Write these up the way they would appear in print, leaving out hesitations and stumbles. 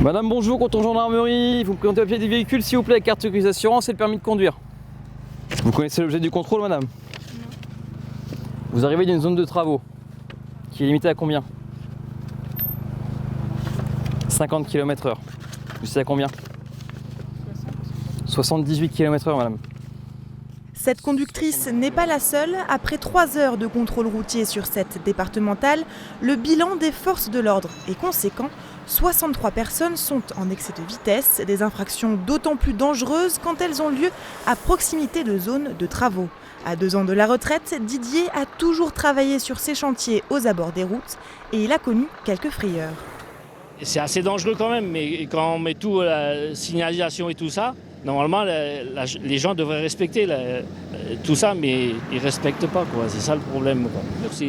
Madame, bonjour, canton gendarmerie. Vous me présentez le papier du véhicule, s'il vous plaît, carte sécurité assurance et le permis de conduire. Vous connaissez l'objet du contrôle, madame? Non. Vous arrivez d'une zone de travaux qui est limitée à combien? 50 km/h. Vous savez à combien? 78 km/h, madame. Cette conductrice n'est pas la seule. Après 3 heures de contrôle routier sur cette départementale, le bilan des forces de l'ordre est conséquent. 63 personnes sont en excès de vitesse, des infractions d'autant plus dangereuses quand elles ont lieu à proximité de zones de travaux. À 2 ans de la retraite, Didier a toujours travaillé sur ces chantiers aux abords des routes et il a connu quelques frayeurs. C'est assez dangereux quand même, mais quand on met tout, la signalisation et tout ça, normalement les gens devraient respecter tout ça, mais ils ne respectent pas, quoi. C'est ça le problème, quoi.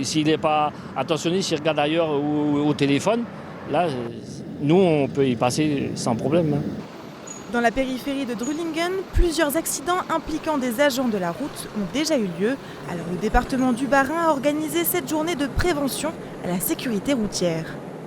S'il n'est pas attentionné, s'il regarde ailleurs ou au téléphone, là, nous, on peut y passer sans problème. Dans la périphérie de Drulingen, plusieurs accidents impliquant des agents de la route ont déjà eu lieu. Alors le département du Bas-Rhin a organisé cette journée de prévention à la sécurité routière.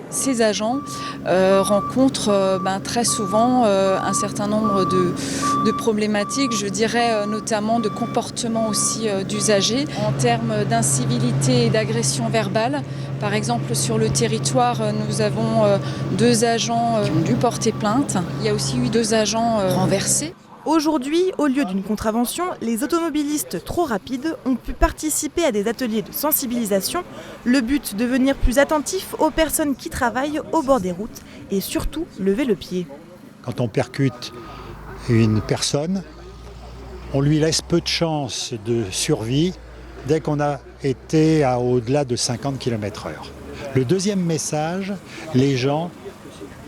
Ces agents rencontrent très souvent un certain nombre de problématiques, je dirais notamment de comportement aussi d'usagers. En termes d'incivilité et d'agression verbale, par exemple sur le territoire, nous avons 2 agents qui ont dû porter plainte. Il y a aussi eu 2 agents renversés. Aujourd'hui, au lieu d'une contravention, les automobilistes trop rapides ont pu participer à des ateliers de sensibilisation. Le but, devenir plus attentif aux personnes qui travaillent au bord des routes et surtout lever le pied. Quand on percute une personne, on lui laisse peu de chances de survie dès qu'on a été au-delà de 50 km/h. Le deuxième message, les gens,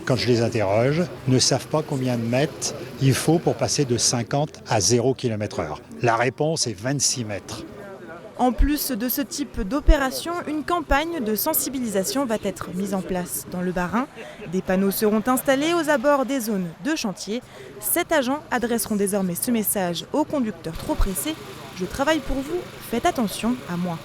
quand je les interroge, ne savent pas combien de mètres il faut pour passer de 50 à 0 km/h. La réponse est 26 mètres. En plus de ce type d'opération, une campagne de sensibilisation va être mise en place dans le Bas-Rhin. Des panneaux seront installés aux abords des zones de chantier. 7 agents adresseront désormais ce message aux conducteurs trop pressés. Je travaille pour vous, faites attention à moi.